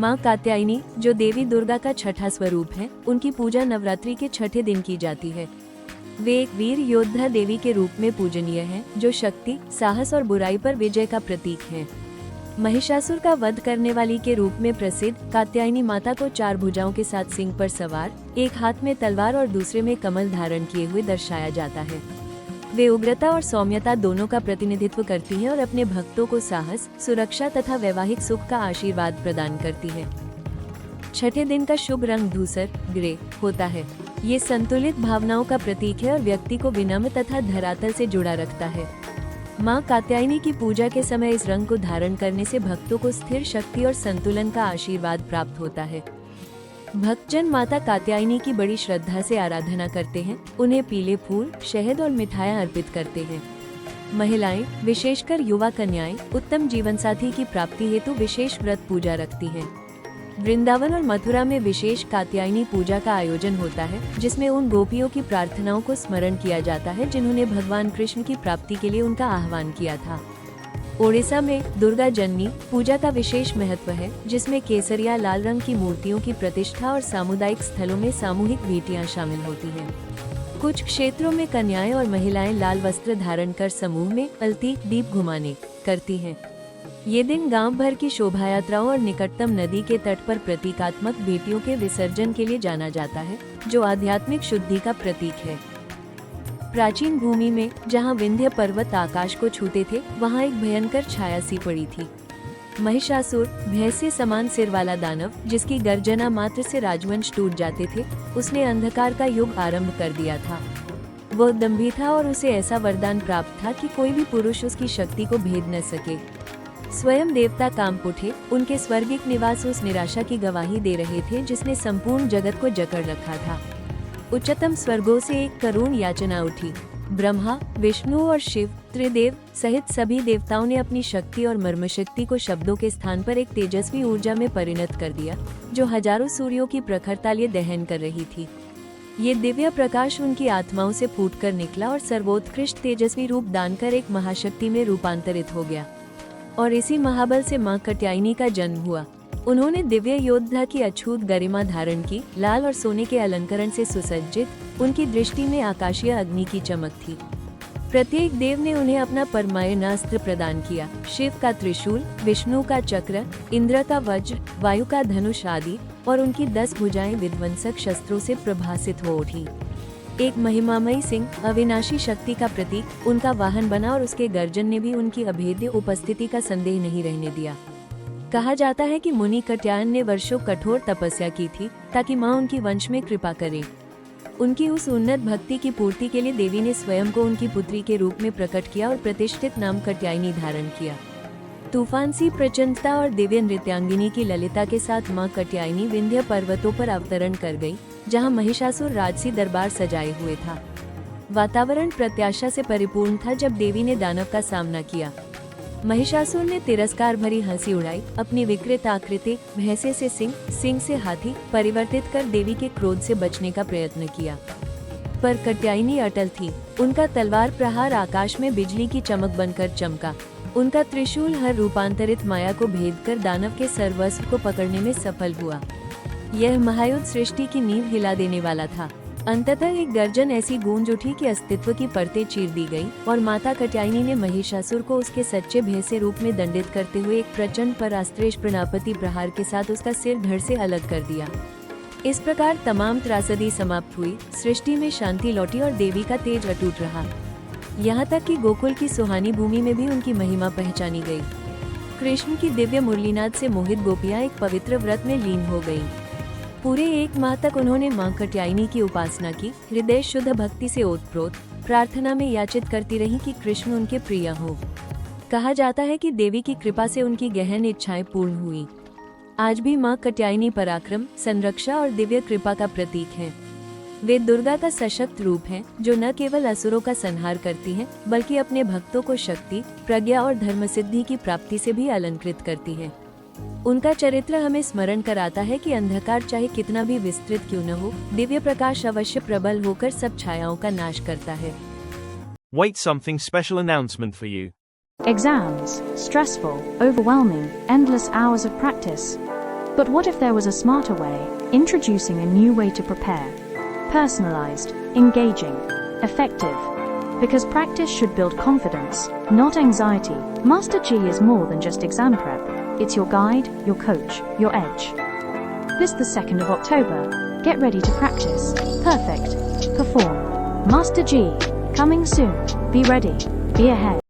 माँ कात्यायनी, जो देवी दुर्गा का छठा स्वरूप है, उनकी पूजा नवरात्रि के छठे दिन की जाती है। वे एक वीर योद्धा देवी के रूप में पूजनीय हैं, जो शक्ति, साहस और बुराई पर विजय का प्रतीक हैं। महिषासुर का वध करने वाली के रूप में प्रसिद्ध कात्यायनी माता को 4 भुजाओं के साथ सिंह पर सवार, एक हाथ में तलवार और दूसरे में कमल धारण किए हुए दर्शाया जाता है। वे उग्रता और सौम्यता दोनों का प्रतिनिधित्व करती हैं और अपने भक्तों को साहस, सुरक्षा तथा वैवाहिक सुख का आशीर्वाद प्रदान करती है। छठे दिन का शुभ रंग धूसर ग्रे होता है। ये संतुलित भावनाओं का प्रतीक है और व्यक्ति को विनम्र तथा धरातल से जुड़ा रखता है। माँ कात्यायनी की पूजा के समय इस रंग को धारण करने से भक्तों को स्थिर शक्ति और संतुलन का आशीर्वाद प्राप्त होता है। भक्तजन माता कात्यायनी की बड़ी श्रद्धा से आराधना करते हैं। उन्हें पीले फूल, शहद और मिठाइयाँ अर्पित करते हैं। महिलाएं, विशेषकर युवा कन्याएं, उत्तम जीवन साथी की प्राप्ति हेतु विशेष व्रत पूजा रखती हैं। वृंदावन और मथुरा में विशेष कात्यायनी पूजा का आयोजन होता है, जिसमें उन गोपियों की प्रार्थनाओं को स्मरण किया जाता है जिन्होंने भगवान कृष्ण की प्राप्ति के लिए उनका आह्वान किया था। ओडिशा में दुर्गा जननी पूजा का विशेष महत्व है, जिसमें केसरिया लाल रंग की मूर्तियों की प्रतिष्ठा और सामुदायिक स्थलों में सामूहिक भेंटियां शामिल होती हैं। कुछ क्षेत्रों में कन्याएं और महिलाएं लाल वस्त्र धारण कर समूह में अलती दीप घुमाने करती हैं। ये दिन गांव भर की शोभायात्राओं और निकटतम नदी के तट पर प्रतीकात्मक बेटियों के विसर्जन के लिए जाना जाता है, जो आध्यात्मिक शुद्धि का प्रतीक है। प्राचीन भूमि में जहां विंध्य पर्वत आकाश को छूते थे, वहां एक भयंकर छाया सी पड़ी थी। महिषासुर, भय से समान सिर वाला दानव, जिसकी गर्जना मात्र से राजवंश टूट जाते थे, उसने अंधकार का युग आरंभ कर दिया था। वह दंभी था और उसे ऐसा वरदान प्राप्त था कि कोई भी पुरुष उसकी शक्ति को भेद न सके। स्वयं देवता कांप उठे। उनके स्वर्गिक निवास उस निराशा की गवाही दे रहे थे जिसने संपूर्ण जगत को जकड़ रखा था। उच्चतम स्वर्गों से एक करुण याचना उठी। ब्रह्मा, विष्णु और शिव, त्रिदेव सहित सभी देवताओं ने अपनी शक्ति और मर्मशक्ति को शब्दों के स्थान पर एक तेजस्वी ऊर्जा में परिणत कर दिया, जो हजारों सूर्यों की प्रखरता लिए दहन कर रही थी। ये दिव्य प्रकाश उनकी आत्माओं से फूटकर निकला और सर्वोत्कृष्ट तेजस्वी रूप दानकर एक महाशक्ति में रूपांतरित हो गया। और इसी महाबल से मां कात्यायनी का जन्म हुआ। उन्होंने दिव्य योद्धा की अछूत गरिमा धारण की। लाल और सोने के अलंकरण से सुसज्जित उनकी दृष्टि में आकाशीय अग्नि की चमक थी। प्रत्येक देव ने उन्हें अपना परमायनास्त्र प्रदान किया। शिव का त्रिशूल, विष्णु का चक्र, इंद्र का वज्र, वायु का धनुष आदि, और उनकी 10 भुजाएं विध्वंसक शस्त्रों से प्रभासित हो उठी। एक महिमामयी सिंह, अविनाशी शक्ति का प्रतीक, उनका वाहन बना और उसके गर्जन ने भी उनकी अभेद्य उपस्थिति का संदेह नहीं रहने दिया। कहा जाता है कि मुनि कात्यायन ने वर्षों कठोर तपस्या की थी ताकि मां उनकी वंश में कृपा करे। उनकी उस उन्नत भक्ति की पूर्ति के लिए देवी ने स्वयं को उनकी पुत्री के रूप में प्रकट किया और प्रतिष्ठित नाम कात्यायनी धारण किया। तूफान सी प्रचंडता और दिव्य नृत्यांगिनी की ललिता के साथ मां कात्यायनी विंध्य पर्वतों पर अवतरण कर गई, जहां महिषासुर राजसी दरबार सजाए हुए था। वातावरण प्रत्याशा से परिपूर्ण था जब देवी ने दानव का सामना किया। महिषासुर ने तिरस्कार भरी हंसी उड़ाई। अपनी विकृत आकृति, भैंसे से सिंह, सिंह से हाथी परिवर्तित कर देवी के क्रोध से बचने का प्रयत्न किया। पर कात्यायनी अटल थी। उनका तलवार प्रहार आकाश में बिजली की चमक बनकर चमका। उनका त्रिशूल हर रूपांतरित माया को भेदकर दानव के सर्वस्व को पकड़ने में सफल हुआ। यह महायुद्ध सृष्टि की नींव हिला देने वाला था। अंततः एक गर्जन ऐसी गूंज उठी कि अस्तित्व की परतें चीर दी गई और माता कात्यायनी ने महिषासुर को उसके सच्चे भय रूप में दंडित करते हुए एक प्रचंड परास्त्रेश प्रणापति प्रहार के साथ उसका सिर धड़ से अलग कर दिया। इस प्रकार तमाम त्रासदी समाप्त हुई, सृष्टि में शांति लौटी और देवी का तेज अटूट रहा। यहाँ तक कि गोकुल की सुहानी भूमि में भी उनकी महिमा पहचानी गई। कृष्ण की दिव्य मुरलीनाद से मोहित गोपियाँ एक पवित्र व्रत में लीन हो गयीं। पूरे 1 माह तक उन्होंने मां कात्यायनी की उपासना की। हृदय शुद्ध भक्ति से ओतप्रोत प्रार्थना में याचित करती रही कि कृष्ण उनके प्रिय हो। कहा जाता है कि देवी की कृपा से उनकी गहन इच्छाएं पूर्ण हुई। आज भी मां कात्यायनी पराक्रम, संरक्षा और दिव्य कृपा का प्रतीक हैं। वे दुर्गा का सशक्त रूप हैं, जो न केवल असुरों का संहार करती हैं, बल्कि अपने भक्तों को शक्ति, प्रज्ञा और धर्मसिद्धि की प्राप्ति से भी अलंकृत करती हैं। उनका चरित्र हमें स्मरण कराता है कि अंधकार चाहे कितना भी विस्तृत क्यों न हो, दिव्य प्रकाश अवश्य प्रबल होकर सब छायाओं का नाश करता है। Wait, something special announcement for you. Exams, stressful, overwhelming, endless hours of practice. But what if there was a smarter way, introducing a new way to prepare? Personalized, engaging, effective. Because practice should build confidence, not anxiety. Master G is more than just exam prep. It's your guide, your coach, your edge. This the 2nd of October. Get ready to practice. Perfect. Perform. Master G. Coming soon. Be ready. Be ahead.